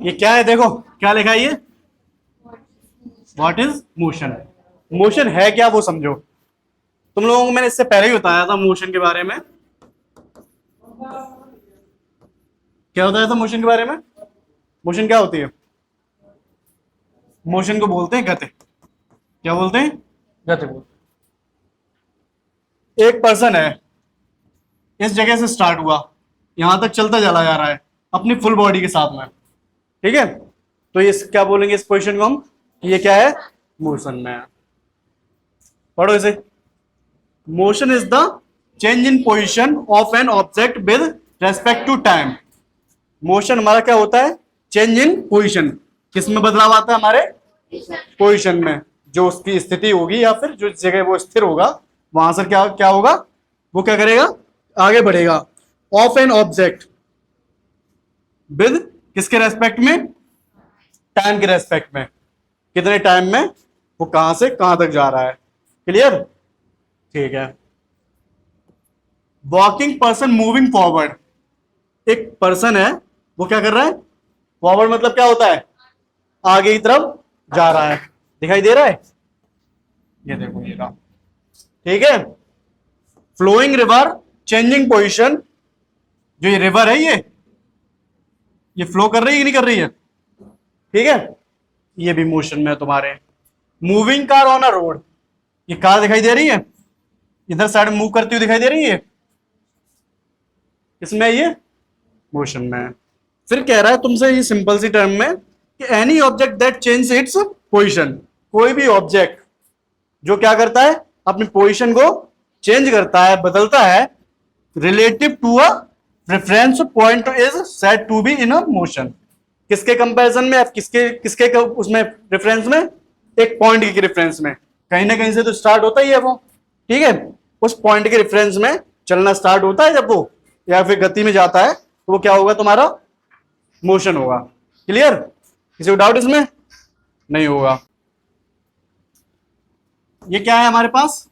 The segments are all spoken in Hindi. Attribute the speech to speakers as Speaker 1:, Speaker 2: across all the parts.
Speaker 1: ये क्या है, देखो क्या लिखा है ये, व्हाट इज मोशन। मोशन है क्या वो समझो। तुम लोगों को मैंने इससे पहले ही बताया था मोशन के बारे में। क्या बताया था मोशन के बारे में? मोशन क्या होती है? मोशन को बोलते हैं गति। क्या बोलते हैं? गति बोलते हैं। एक पर्सन है, इस जगह से स्टार्ट हुआ, यहां तक चलता चला जा रहा है अपनी फुल बॉडी के साथ में। ठीक है, तो ये क्या बोलेंगे इस पोजीशन को हम, कि ये क्या है, मोशन में है। पढ़ो इसे। Motion is the change in position of an object with respect to time. Motion हमारा क्या होता है, चेंज इन पोजीशन। किस में बदलाव आता है? हमारे पोजीशन में। जो उसकी स्थिति होगी या फिर जो जगह वो स्थिर होगा, वहां से क्या क्या होगा, वो क्या करेगा, आगे बढ़ेगा। ऑफ एन ऑब्जेक्ट विद किसके रेस्पेक्ट में? टाइम के रेस्पेक्ट में। कितने टाइम में वो कहां से कहां तक जा रहा है। क्लियर? ठीक है। Walking person moving forward. एक पर्सन है, वो क्या कर रहा है, फॉरवर्ड मतलब क्या होता है, आगे की तरफ जा रहा है। दिखाई दे रहा है? ये देखो ये रहा। ठीक है। Flowing river changing position. जो ये रिवर है, ये फ्लो कर रही है कि नहीं कर रही है? ठीक है, ये भी मोशन में है तुम्हारे। Moving car on a road. ये कार दिखाई दे रही है, इधर साइड मूव करती हुई दिखाई दे रही है। किसमें है ये? मोशन में है। फिर कह रहा है तुमसे ये सिंपल सी टर्म में कि any object that change its position. कोई भी ऑब्जेक्ट जो क्या करता है, अपनी पोजीशन को चेंज करता है, बदलता है, relative to a reference point is said to be in a motion. किसके कंपैरिजन में? किसके किसके उसमें रेफरेंस में? एक पॉइंट के रेफरेंस में। कहीं ना कहीं से तो स्टार्ट होता ही है वो। ठीक है, उस पॉइंट के रेफरेंस में चलना स्टार्ट होता है जब वो, या फिर गति में जाता है, तो वो क्या होगा तुम्हारा, मोशन होगा। क्लियर? किसी को डाउट इसमें? नहीं होगा। ये क्या है हमारे पास,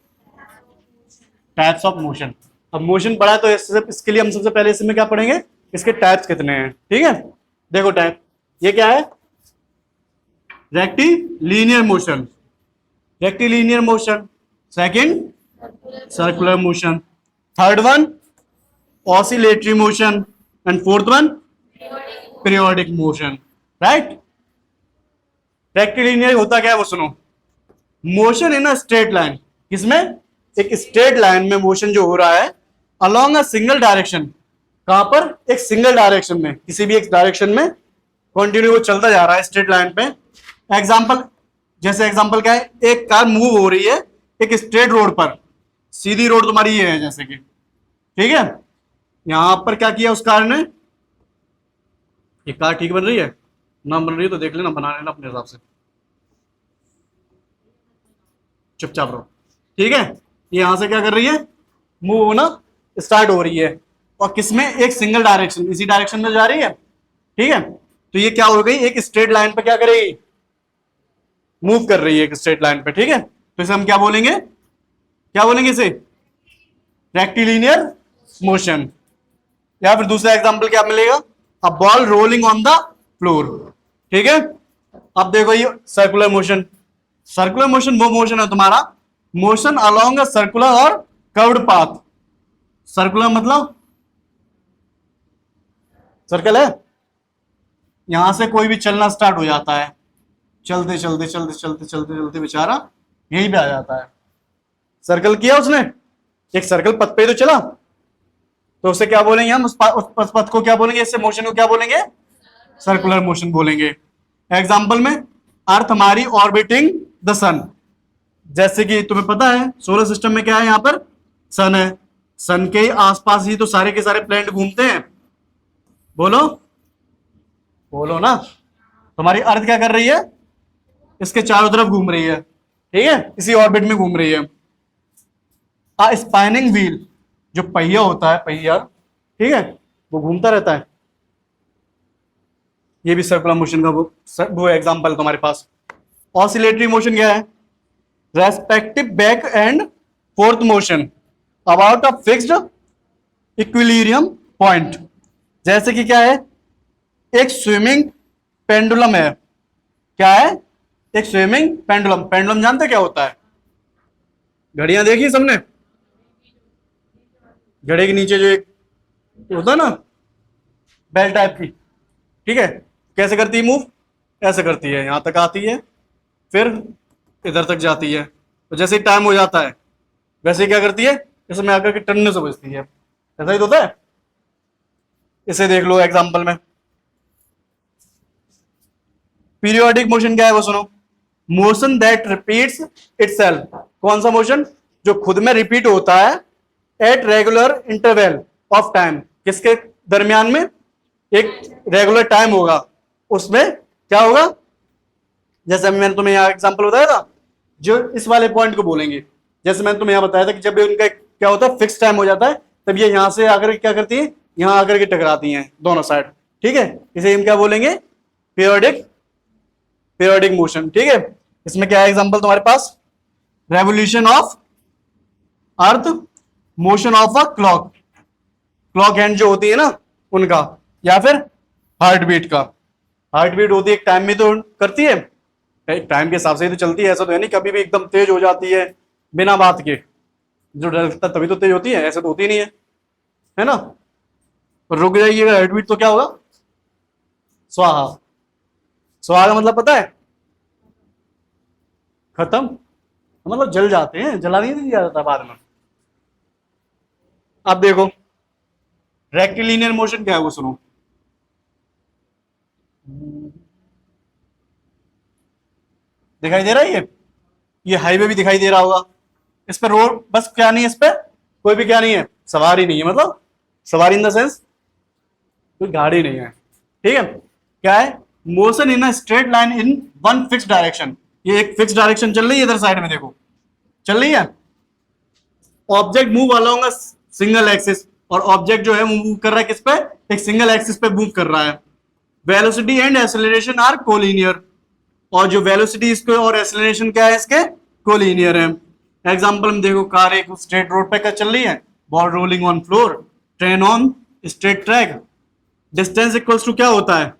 Speaker 1: टाइप्स ऑफ मोशन। अब मोशन पढ़ा तो इसके लिए हम सबसे पहले इसमें क्या पढ़ेंगे, इसके टाइप्स कितने हैं। ठीक है, देखो टाइप। ये क्या है, rectilinear motion. Rectilinear motion. Second circular motion. Third one oscillatory motion. And fourth one periodic motion. Right? Rectilinear होता क्या है वो सुनो। Motion in a straight line. किसमें? एक स्ट्रेट लाइन में मोशन जो हो रहा है अलोंग अ सिंगल डायरेक्शन। कहां पर? एक सिंगल डायरेक्शन में, किसी भी एक डायरेक्शन में कंटिन्यू वो चलता जा रहा है स्ट्रेट लाइन पे। एग्जांपल, जैसे एग्जांपल क्या है, एक कार मूव हो रही है एक स्ट्रेट रोड पर, सीधी रोड तुम्हारी ये है जैसे कि। ठीक है, यहां पर क्या किया उस कार ने, ये कार ठीक बन रही है ना, बन रही है तो देख लेना, बना लेना अपने हिसाब से, चुपचाप रहो। ठीक है, ये यहां से क्या कर रही है, मूव होना स्टार्ट हो रही है, और किसमें? एक सिंगल डायरेक्शन, इसी डायरेक्शन में जा रही है। ठीक है, तो ये क्या हो गई, एक स्ट्रेट लाइन पे क्या करेगी, मूव कर रही है एक स्ट्रेट लाइन पे। ठीक है, तो इसे हम क्या बोलेंगे, क्या बोलेंगे इसे, रेक्टिलिनियर मोशन। या फिर दूसरा एग्जांपल क्या मिलेगा, a ball rolling on the floor. ठीक है, अब देखो ये सर्कुलर मोशन। सर्कुलर मोशन वो मोशन है तुम्हारा, मोशन अलोंग अ सर्कुलर और कर्व्ड पाथ। सर्कुलर मतलब सर्कल है, यहां से कोई भी चलना स्टार्ट हो जाता है, चलते चलते चलते चलते चलते चलते बेचारा यहीं पे आ जाता है। सर्कल किया उसने, एक सर्कल पथ पे तो चला, तो उसे क्या बोलेंगे हम, उस पथ को क्या बोलेंगे, इससे मोशन को क्या बोलेंगे, सर्कुलर मोशन बोलेंगे। एग्जाम्पल में, अर्थ हमारी ऑर्बिटिंग द सन। जैसे कि तुम्हें पता है सोलर सिस्टम में क्या है, यहां पर सन है, सन के आसपास ही तो सारे के सारे प्लैनेट घूमते हैं। बोलो, बोलो ना। तुम्हारी अर्थ क्या कर रही है, इसके चारों तरफ घूम रही है। ठीक है, इसी ऑर्बिट में घूम रही है। स्पाइनिंग व्हील, जो पहिया होता है, पहिया, ठीक है, वो घूमता रहता है। ये भी सर्कुलर मोशन का वो एग्जांपल तुम्हारे पास। ऑसिलेटरी मोशन क्या है, respective back and fourth motion about a fixed equilibrium point. जैसे कि क्या है, एक स्विमिंग पेंडुलम है। क्या है? एक स्विमिंग पेंडुलम। पेंडुलम जानते क्या होता है? घड़ियां देखी सबने? घड़े के नीचे जो एक होता है ना, बेल टाइप की, ठीक है, कैसे करती है मूव? ऐसे करती है, यहां तक आती है, फिर इधर तक जाती है, तो जैसे ही टाइम हो जाता है वैसे ही क्या करती है, इसमें आकर के टन्ने से बजती है। ऐसा ही तो होता है। इसे देख लो एग्जांपल में। पीरियोडिक मोशन क्या है वो सुनो। Motion that repeats itself. कौन सा मोशन? जो खुद में रिपीट होता है at regular interval of time. किसके दरमियान में? एक रेगुलर टाइम होगा, उसमें क्या होगा? जैसे मैंने तुम्हें यहाँ एग्जांपल बताया था, जो इस वाले पॉइंट को बोलेंगे। जैसे मैंने तुम्हें यहाँ बताया था कि जब उनका क्या होता है, फिक्स टाइम हो जाता है, तब ये यहां से आकर क्या करती है, यहां आकर के टकराती हैं दोनों साइड। ठीक है, इसे हम क्या बोलेंगे? Periodic periodic motion. ठीक है, इसमें क्या है एग्जांपल तुम्हारे पास? Revolution of earth, motion of a clock, clock hand जो होती है ना उनका, या फिर हार्ट बीट का। हार्ट बीट होती है एक टाइम में तो करती है, एक टाइम के हिसाब से ही तो चलती है। ऐसा तो है नहीं कभी भी एकदम तेज हो जाती है बिना बात के। जो डर लगता तभी तो तेज होती है, ऐसे तो होती नहीं है ना? रुक जाइएगा हार्ट बीट तो क्या होगा? स्वाहा। स्वाहा का मतलब पता है? खत्म, मतलब जल जाते हैं, जला नहीं दिया जाता बाद में। अब देखो रेक्टिलिनियर मोशन क्या है वो सुनो। दिखाई दे रहा है ये हाईवे भी दिखाई दे रहा होगा। इस पर रोड बस क्या नहीं है, इस पर कोई भी क्या नहीं है, सवारी नहीं है, मतलब सवारी इन द सेंस कोई गाड़ी नहीं है। ठीक है, क्या है? Motion in a straight line in one fix direction. ये एक फिक्स डायरेक्शन चल रही है, इधर साइड में देखो चल रही है। Object move along a single axis, और ऑब्जेक्ट जो है मूव कर रहा है किस पे? एक सिंगल एक्सिस पे मूव कर रहा है। Velocity and acceleration are collinear, और जो वेलोसिटी इसके और एक्सेलरेशन क्या है इसके? कोलिनियर है। एग्जांपल में देखो, कार एक स्ट्रेट रोड पे क्या चल रही है, ball rolling on floor, train on straight track. Distance equals to क्या होता है?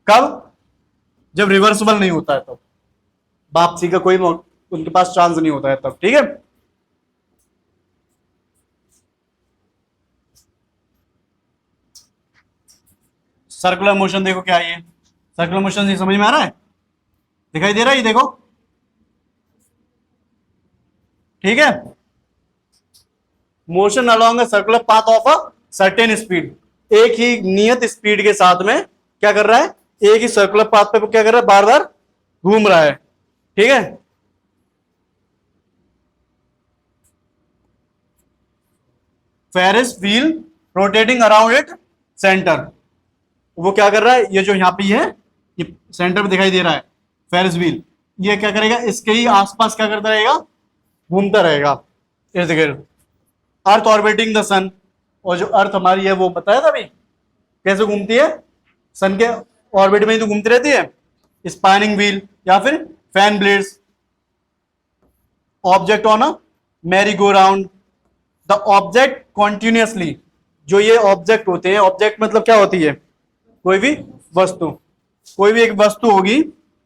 Speaker 1: कब? जब रिवर्सिबल नहीं होता है तब, वापसी का कोई उनके पास चांस नहीं होता है तब। ठीक है, सर्कुलर मोशन देखो क्या है ये। सर्कुलर मोशन ये समझ में आ रहा है? दिखाई दे रहा है ये देखो। ठीक है, motion along a circular path of a certain speed. एक ही नियत स्पीड के साथ में क्या कर रहा है? एक ही सर्कुलर पाथ पे क्या कर रहा है? बार बार घूम रहा है। ठीक है, ferris wheel rotating around it centre. वो क्या कर रहा है? ये जो यहां पे है, ये सेंटर पे दिखाई दे रहा है फेरिस व्हील, ये क्या करेगा? इसके ही आसपास क्या करता रहेगा? घूमता रहेगा इर्द गिर्द। अर्थ ऑर्बिटिंग द सन, और जो अर्थ हमारी है वो बताया था अभी कैसे घूमती है, सन के ऑर्बिट में ही तो घूमती रहती है। स्पाइनिंग व्हील या फिर fan blades. Object on a merry go round, the object continuously. जो ये ऑब्जेक्ट होते हैं, ऑब्जेक्ट मतलब क्या होती है? कोई भी वस्तु, कोई भी एक वस्तु होगी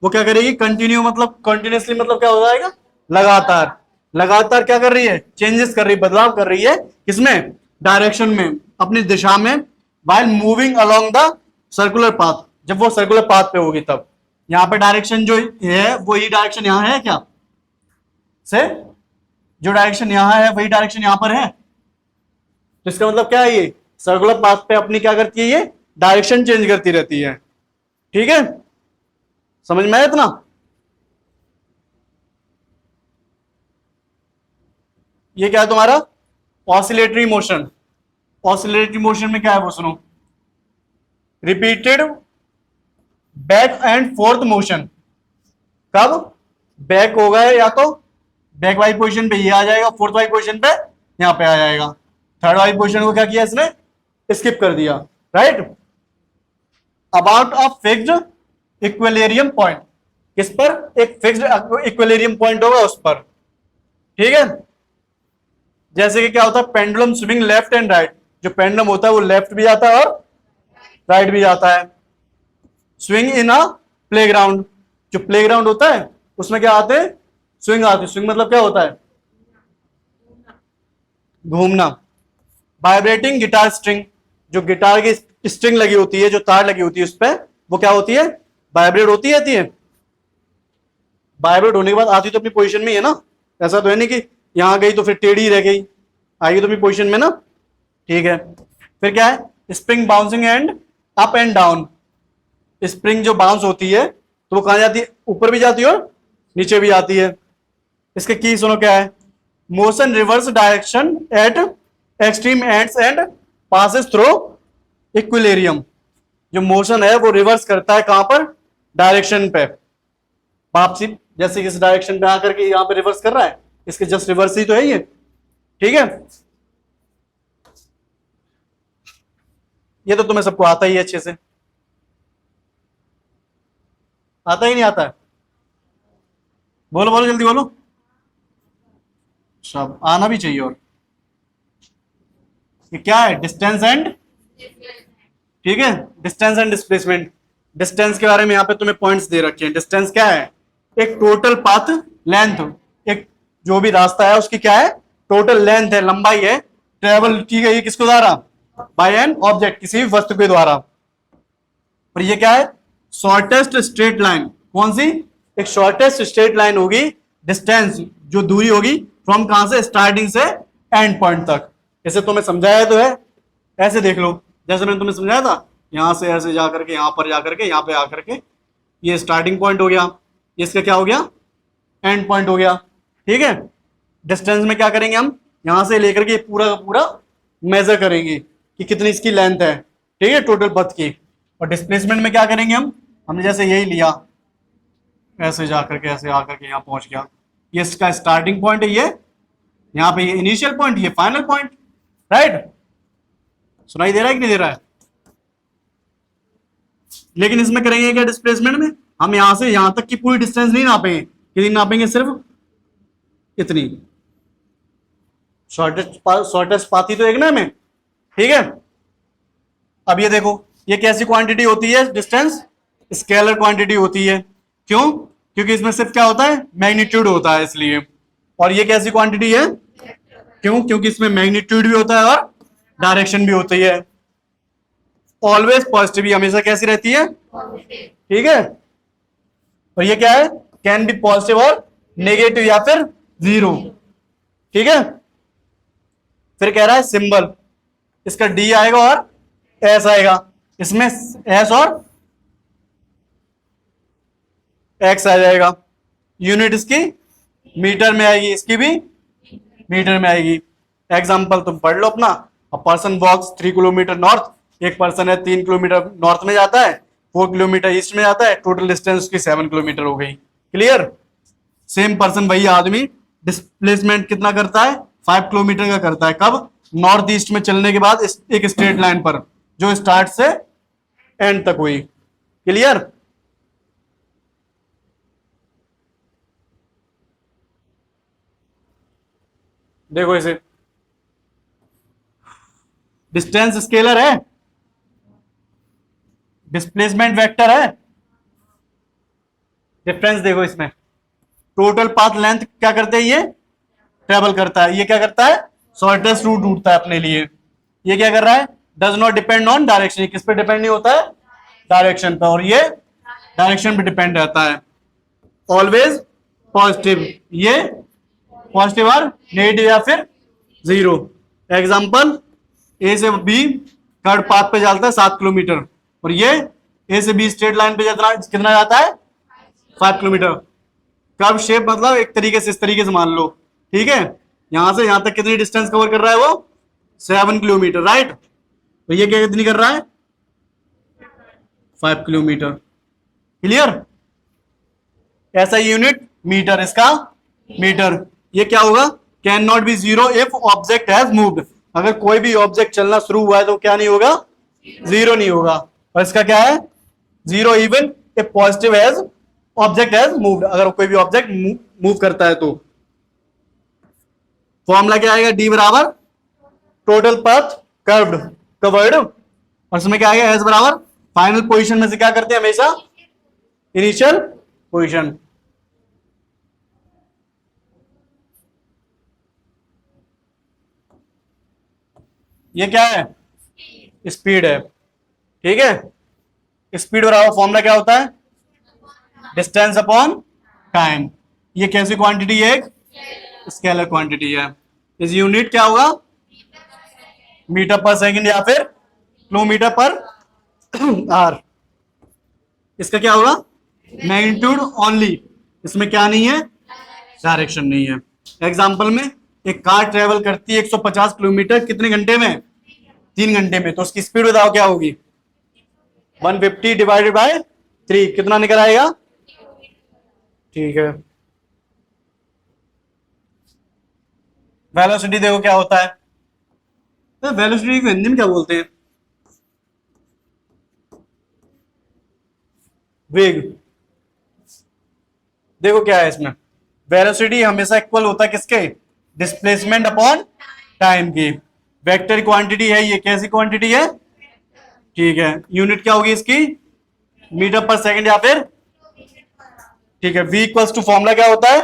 Speaker 1: वो क्या करेगी? कंटिन्यू, मतलब कंटिन्यूसली मतलब क्या हो जाएगा? लगातार। लगातार क्या कर रही है? चेंजेस कर रही है, बदलाव कर रही है किसमें? डायरेक्शन में, अपनी दिशा में। While moving along the circular path, जब वो सर्कुलर पाथ पे होगी तब। यहाँ पे डायरेक्शन जो है वही डायरेक्शन यहाँ है क्या? से जो डायरेक्शन यहाँ है वही डायरेक्शन यहाँ पर है, तो इसका मतलब क्या है? ये सर्कुलर पाथ पे अपनी क्या करती है? ये डायरेक्शन चेंज करती रहती है। ठीक है, समझ में आया इतना? ये क्या है तुम्हारा? Oscillatory motion. ऑसिलेटरी मोशन में क्या है वो सुनो। Repeated back and fourth motion. कब? बैक होगा या तो बैक वाली पोजीशन पे ये आ जाएगा, फोर्थ वाली पोजीशन पे यहां पे आ जाएगा। थर्ड वाली पोजीशन को क्या किया इसने? स्किप कर दिया। Right, about a fixed equilibrium point. किस पर? एक फिक्स्ड इक्विलिब्रियम पॉइंट होगा उस पर। ठीक है, जैसे कि क्या होता है? Pendulum swing left and right, जो पेंडुलम होता है वो लेफ्ट भी जाता है और राइट भी जाता है। स्विंग इन अ प्लेग्राउंड, जो प्लेग्राउंड होता है उसमें क्या आते हैं, स्विंग आते हैं। स्विंग मतलब क्या होता है, घूमना। वाइब्रेटिंग गिटार स्ट्रिंग, जो गिटार की स्ट्रिंग लगी होती है, जो तार लगी होती है उस पर, वो क्या होती है, वाइब्रेट होती रहती है। वाइब्रेट होने के बाद आती तो अपनी पोजीशन में ही है ना, ऐसा तो है नहीं कि यहां गई तो फिर टेढ़ी रह गई, आएगी तो अपनी पोजीशन में ना, ठीक है। फिर क्या है, spring bouncing and up and down. Spring जो बाउंस होती है तो वो कहां जाती है, ऊपर भी जाती है और नीचे भी आती है। इसके की सुनो क्या है, motion reverse direction at extreme ends and passes through equilibrium. जो मोशन है वो रिवर्स करता है कहां पर, डायरेक्शन पे, वापसी, जैसे इस डायरेक्शन पे आकर के यहां पे रिवर्स कर रहा है, इसके जस्ट रिवर्स ही तो है ये, ठीक है। ये तो तुम्हें सबको आता ही है अच्छे से, आता ही नहीं आता है, बोलो बोलो जल्दी बोलो, सब आना भी चाहिए। और ये क्या है, डिस्टेंस एंड, ठीक है, डिस्टेंस एंड डिस्प्लेसमेंट। डिस्टेंस के बारे में यहाँ पे तुम्हें पॉइंट्स दे रखे हैं। डिस्टेंस क्या है, एक टोटल पाथ लेंथ, एक जो भी रास्ता है उसकी क्या है, टोटल लेंथ है, लंबाई है, ट्रेवल की गई किसके द्वारा, बाय एन ऑब्जेक्ट, किसी भी वस्तु के द्वारा। और ये क्या है, शॉर्टेस्ट स्ट्रेट लाइन, कौन सी, एक शॉर्टेस्ट स्ट्रेट लाइन होगी, डिस्टेंस जो दूरी होगी फ्रॉम कहां से, स्टार्टिंग से एंड पॉइंट तक। इसे तुम्हें समझाया तो है, ऐसे देख लो, जैसे मैंने तुम्हें समझाया था, यहां से ऐसे जाकर के यहां पर जाकर के यहां पे आकर के ये स्टार्टिंग पॉइंट हो गया, ये इसका क्या हो गया, एंड पॉइंट हो गया, ठीक है। डिस्टेंस में क्या करेंगे हम, यहां से लेकर के पूरा का पूरा मेजर करेंगे कि कितनी इसकी लेंथ है, ठीक है, टोटल पथ की। और डिस्प्लेसमेंट में क्या करेंगे हम, हमने जैसे यही लिया, ऐसे जाकर के ऐसे आकर के यहाँ पहुंच गया, ये इसका स्टार्टिंग पॉइंट है, ये यहाँ पे ये इनिशियल पॉइंट, ये फाइनल पॉइंट, राइट। सुनाई दे रहा है कि नहीं दे रहा है। लेकिन इसमें करेंगे क्या, डिस्प्लेसमेंट में हम यहां से यहां तक की पूरी डिस्टेंस नहीं नापेंगे, कितनी नापेंगे, सिर्फ इतनी, शॉर्टेस्ट पाथ ही तो एक ना में, ठीक है। अब ये देखो, ये कैसी क्वांटिटी होती है, डिस्टेंस स्केलर क्वांटिटी होती है, क्यों, क्योंकि इसमें सिर्फ क्या होता है, मैग्नीट्यूड होता है इसलिए। और ये कैसी क्वांटिटी है, क्यों, क्योंकि इसमें मैग्नीट्यूड भी होता है और डायरेक्शन भी होती है। ऑलवेज पॉजिटिव, हमेशा कैसी रहती है, ठीक है। और ये क्या है, कैन बी पॉजिटिव और नेगेटिव या फिर जीरो, ठीक है। फिर कह रहा है सिंबल, इसका डी आएगा और एस आएगा, इसमें एस और एक्स आ जाएगा। यूनिट इसकी मीटर में आएगी, इसकी भी मीटर में आएगी। एग्जाम्पल तुम पढ़ लो अपना, a person walks 3 kilometre north, एक पर्सन है 3 किलोमीटर नॉर्थ में जाता है, 4 किलोमीटर ईस्ट में जाता है, टोटल डिस्टेंस उसकी 7 किलोमीटर हो गई, क्लियर। सेम पर्सन, वही आदमी, डिस्प्लेसमेंट कितना करता है, 5 किलोमीटर का करता है, कब, नॉर्थ ईस्ट में चलने के बाद एक स्ट्रेट लाइन पर जो स्टार्ट से एंड तक हुई, क्लियर। देखो इसे, डिस्टेंस स्केलर है, डिस्प्लेसमेंट वेक्टर है, डिफरेंस देखो इसमें, टोटल पाथ लेंथ क्या करते हैं, ये ट्रेवल करता है, ये क्या करता है, शॉर्टेस्ट रूट ढूंढता है अपने लिए। ये क्या कर रहा है, does not depend on direction, किस पे डिपेंड नहीं होता है, डायरेक्शन पे, और ये डायरेक्शन पे डिपेंड रहता है। ऑलवेज पॉजिटिव, ये पॉजिटिव और नेगेटिव या फिर जीरो। एग्जांपल, ए से बी कर्ड पाथ पे चलता है 7 किलोमीटर, और ये ए से बी स्ट्रेट लाइन पे कितना जाता है, 5 किलोमीटर। कर्व शेप मतलब एक तरीके से, इस तरीके से मान लो, ठीक है, यहां से यहां तक कितनी डिस्टेंस कवर कर रहा है वो, 7 किलोमीटर, राइट। तो ये क्या कितनी कर रहा है, 5 किलोमीटर, क्लियर। ऐसा यूनिट मीटर, इसका मीटर। ये क्या होगा, can not be zero if object has moved, अगर कोई भी ऑब्जेक्ट चलना शुरू हुआ है तो क्या नहीं होगा, जीरो नहीं होगा। और इसका क्या है, zero even if positive has object has moved, अगर कोई भी ऑब्जेक्ट मूव करता है तो। फॉर्मूला क्या आएगा, डी बराबर टोटल पाथ कर्व्ड, कवर्ड, और इसमें क्या आएगा एस बराबर फाइनल पोजीशन में से क्या करते हैं हमेशा इनिशियल पोजीशन। ये क्या है स्पीड है, ठीक है। स्पीड बराबर फॉर्मूला क्या होता है डिस्टेंस अपॉन टाइम। ये कैसी क्वांटिटी है एक स्केलर क्वांटिटी है। इस यूनिट क्या होगा मीटर पर सेकंड या फिर किलोमीटर पर आर। इसका क्या होगा मैग्नीट्यूड ओनली, इसमें क्या नहीं है डायरेक्शन नहीं है। एग्जांपल में एक कार ट्रेवल करती है 150 किलोमीटर कितने घंटे में 3 घंटे में, तो उसकी स्पीड बताओ क्या होगी 150 डिवाइडेड बाय 3 कितना निकल आएगा, ठीक है। वेलोसिटी देखो क्या होता है, तो वेलोसिटी को हिंदी में क्या बोलते हैं वेग। देखो क्या है इसमें वेलोसिटी हमेशा इक्वल होता है किसके डिस्प्लेसमेंट अपॉन टाइम की। वेक्टर क्वांटिटी है ये, कैसी क्वांटिटी है, ठीक है। यूनिट क्या होगी इसकी मीटर पर सेकंड या फिर, ठीक है। v इक्वल्स टू फॉर्मूला क्या होता है,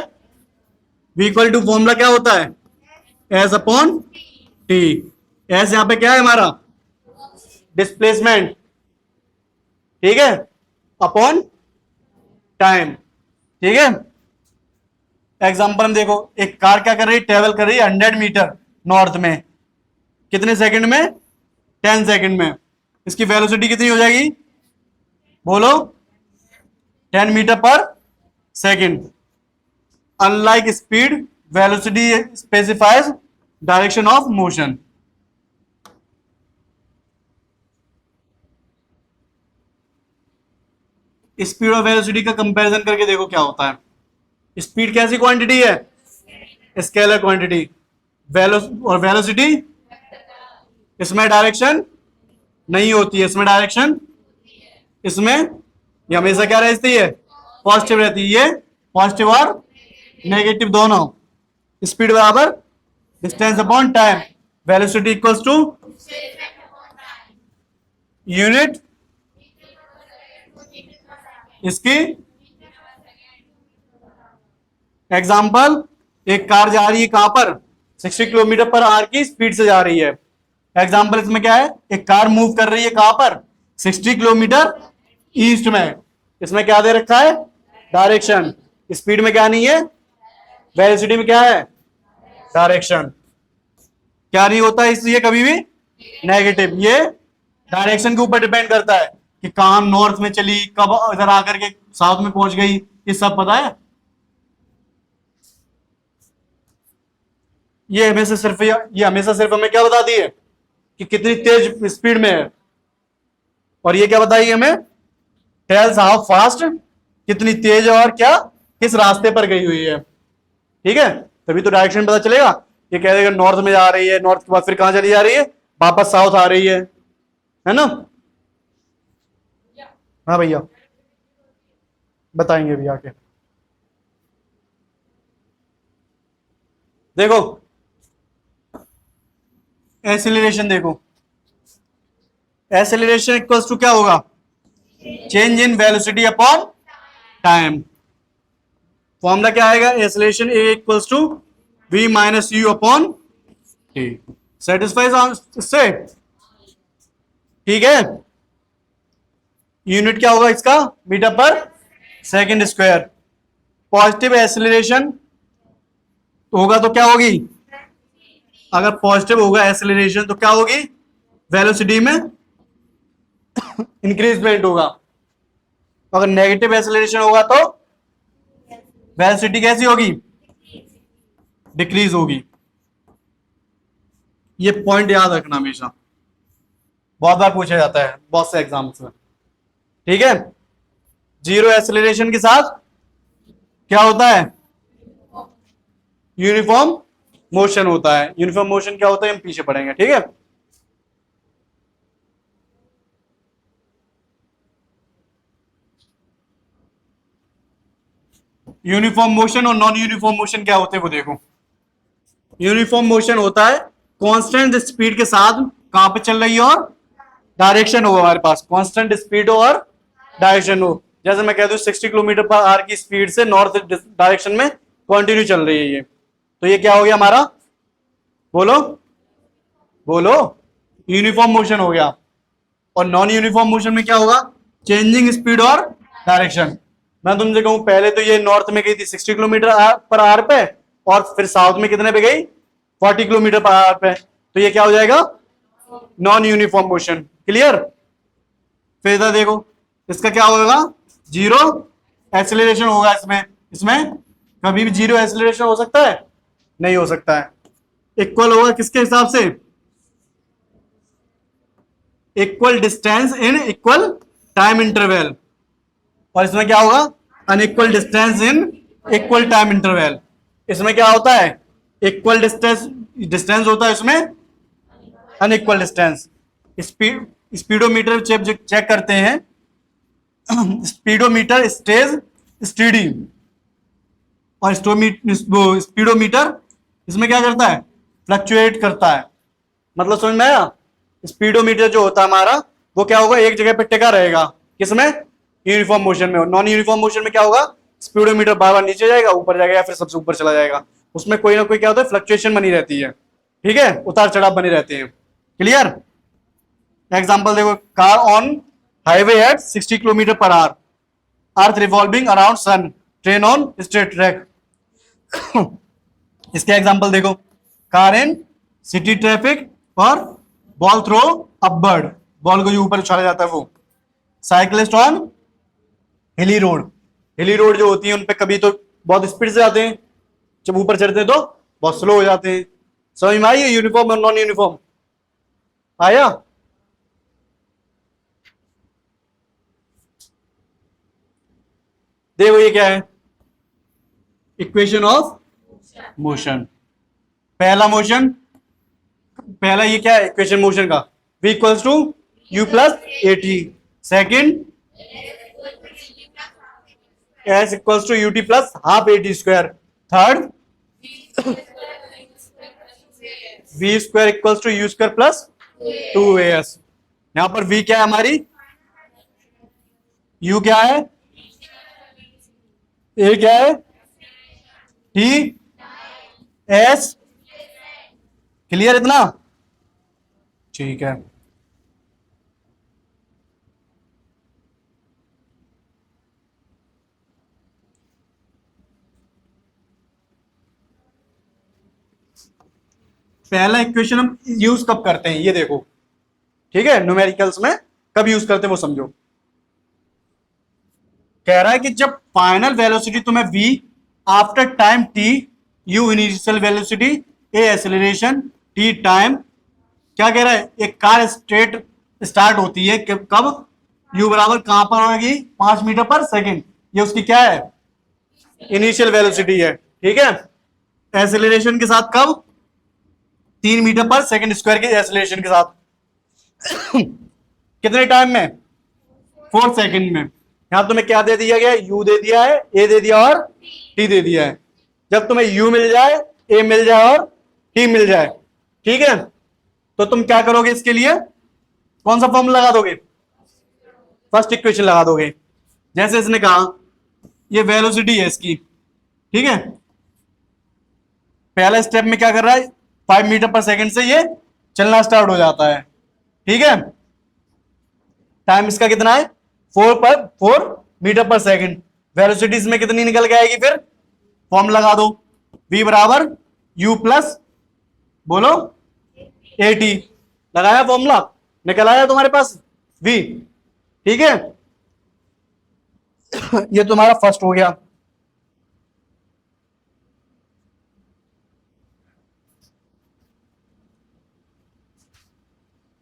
Speaker 1: v इक्वल टू फॉर्मूला क्या होता है एस अपॉन टी। एस यहां पे क्या है हमारा डिस्प्लेसमेंट, ठीक है, अपॉन टाइम, ठीक है। एग्जांपल में देखो एक कार क्या कर रही है ट्रेवल कर रही है 100 मीटर नॉर्थ में कितने सेकंड में 10 सेकंड में। इसकी वेलोसिटी कितनी हो जाएगी बोलो 10 मीटर पर second. Unlike speed velocity specifies direction of motion. Speed और वेलोसिटी का कंपैरिजन करके देखो क्या होता है। स्पीड कैसी क्वांटिटी है स्केलर क्वांटिटी, और वेलोसिटी इसमें डायरेक्शन नहीं होती है, इसमें डायरेक्शन इसमें ये हमेशा क्या रहती है पॉजिटिव रहती है, ये पॉजिटिव और नेगेटिव दोनों। स्पीड बराबर distance upon time, velocity equals to unit इसकी। एग्जाम्पल एक कार जा रही है कहां पर 60 किलोमीटर पर आवर की स्पीड से जा रही है। एग्जाम्पल इसमें क्या है एक कार मूव कर रही है कहां पर 60 किलोमीटर ईस्ट में, इसमें क्या दे रखा है डायरेक्शन। स्पीड में क्या नहीं है वेलोसिटी में क्या है डायरेक्शन। क्या नहीं होता इसलिए कभी भी नेगेटिव, ये डायरेक्शन के ऊपर डिपेंड करता है कि कहां नॉर्थ में चली कब इधर आकर के साउथ में पहुंच गई, ये सब पता है। ये हमेशा सिर्फ हमें क्या बताती है कि कितनी तेज स्पीड में है, और ये क्या बताइए हमें टेल्स हाउ फास्ट कितनी तेज और क्या किस रास्ते पर गई हुई है, ठीक है। तभी तो डायरेक्शन पता चलेगा। ये कह देगा नॉर्थ में जा रही है, नॉर्थ के बाद फिर कहां चली जा रही है वापस साउथ आ रही है ना। हाँ भैया बताएंगे भी आके। देखो एक्सीलरेशन, देखो एक्सीलरेशन इक्वल्स टू क्या होगा change in velocity upon time. Formula क्या आएगा acceleration A equals to v minus U upon T. Satisfies इससे, ठीक है। यूनिट क्या होगा इसका मीटर पर सेकंड स्क्वायर। पॉजिटिव एक्सीलरेशन होगा तो क्या होगी, अगर पॉजिटिव होगा एक्सीलरेशन तो क्या होगी वेलोसिटी में इंक्रीजमेंट होगा। अगर नेगेटिव एक्सीलरेशन होगा तो वेलोसिटी कैसी होगी डिक्रीज होगी। ये पॉइंट याद रखना हमेशा, बहुत बार पूछा जाता है बहुत से एग्जाम्स में, ठीक है। जीरो एक्सीलरेशन के साथ क्या होता है यूनिफॉर्म मोशन होता है। यूनिफॉर्म मोशन क्या होता है हम पीछे पढ़ेंगे, ठीक है। यूनिफॉर्म मोशन और नॉन यूनिफॉर्म मोशन क्या होते हैं वो देखो। यूनिफॉर्म मोशन होता है कांस्टेंट स्पीड के साथ कहां पे चल रही है और डायरेक्शन हो हमारे पास, कांस्टेंट स्पीड हो और डायरेक्शन हो। जैसे मैं कहता हूँ 60 किलोमीटर पर आवर की स्पीड से नॉर्थ डायरेक्शन में कंटिन्यू चल रही है ये, तो ये क्या हो गया हमारा, बोलो बोलो, यूनिफॉर्म मोशन हो गया। और नॉन यूनिफॉर्म मोशन में क्या होगा, चेंजिंग स्पीड और डायरेक्शन। मैं तुमसे कहूं पहले तो ये नॉर्थ में गई थी 60 किलोमीटर पर आवर पे, और फिर साउथ में कितने पे गई, 40 किलोमीटर पर आवर पे, तो ये क्या हो जाएगा, नॉन यूनिफॉर्म मोशन। क्लियर। फिर इधर देखो, इसका क्या होगा, जीरो एक्सेलरेशन होगा इसमें। इसमें कभी भी जीरो एक्सेलरेशन हो सकता है, नहीं हो सकता है। इक्वल होगा किसके हिसाब से, equal distance in equal time interval. और इसमें क्या होगा, unequal distance in equal time interval. इसमें क्या होता है, इक्वल डिस्टेंस डिस्टेंस होता है इसमें, unequal distance. Speed speedometer check करते हैं, स्पीडोमीटर स्टेज स्टेडी, और स्पीडोमीटर इसमें क्या करता है, फ्लक्चुएट करता है। मतलब समझ में आया। स्पीडोमीटर जो होता है हमारा, वो क्या होगा, एक जगह पे टिका रहेगा, किसमें, यूनिफॉर्म मोशन में। नॉन यूनिफॉर्म मोशन में क्या होगा, स्पीडोमीटर बार बार नीचे जाएगा, ऊपर जाएगा, या फिर सबसे ऊपर चला जाएगा। उसमें कोई ना कोई क्या होता है, फ्लक्चुएशन बनी रहती है, ठीक है, उतार चढ़ाव बने रहते हैं। क्लियर। एग्जाम्पल देखो, car on highway at 60 kilometre per hour, earth revolving around sun, train on straight track. इसके एग्जाम्पल देखो, कार इन सिटी ट्रैफिक, और बॉल थ्रो अपवर्ड, बॉल को जो ऊपर उछाला जाता है वो। Cyclist on hilly road, hilly road जो होती है उन पे कभी तो बहुत स्पीड से जाते हैं, जब ऊपर चढ़ते हैं तो बहुत स्लो हो जाते हैं। समझ में आई है यूनिफॉर्म और नॉन यूनिफॉर्म, आया। देखो ये क्या है, इक्वेशन ऑफ मोशन। पहला मोशन, पहला ये क्या है इक्वेशन मोशन का, v equals to U plus A T. Second, S equals to U T plus half A T square. Third, v square equals to U square plus 2as। यहां पर v क्या है हमारी, u क्या है, a क्या है, t, s। क्लियर इतना, ठीक है। पहला इक्वेशन हम यूज कब करते हैं ये देखो, ठीक है, न्यूमेरिकल्स में कब यूज करते हैं वो समझो। कह रहा है कि जब फाइनल वेलोसिटी तुम्हें v after time t, u initial velocity, a acceleration, t time. क्या कह रहा है, एक कार स्ट्रेट स्टार्ट होती है कब, u बराबर कहां पर होगी, 5 मीटर पर सेकेंड, ये उसकी क्या है, इनिशियल वेलोसिटी है, ठीक है। एक्सेलरेशन के साथ कब, 3 मीटर पर सेकेंड स्क्वायर के एक्सेलरेशन के साथ। कितने टाइम में, 4 सेकेंड में। यहां तुम्हें क्या दे दिया गया, u दे दिया है, a दे दिया और t दे दिया है। जब तुम्हें u मिल जाए, a मिल जाए और t मिल जाए, ठीक है, तो तुम क्या करोगे, इसके लिए कौन सा फॉर्मूला लगा दोगे, फर्स्ट इक्वेशन लगा दोगे। जैसे इसने कहा ये वेलोसिटी है इसकी, ठीक है, पहला स्टेप में क्या कर रहा है, 5 मीटर पर सेकंड से ये चलना स्टार्ट हो जाता है, ठीक है। टाइम इसका कितना है, 4 मीटर पर सेकंड। वेलोसिटी इसमें कितनी निकल के आएगी, फिर फॉर्म लगा दो, v बराबर u प्लस, बोलो, ए टी। लगाया फॉर्मूला, निकल आया तुम्हारे पास v, ठीक है। ये तुम्हारा फर्स्ट हो गया।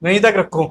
Speaker 1: वहीं तक रखो।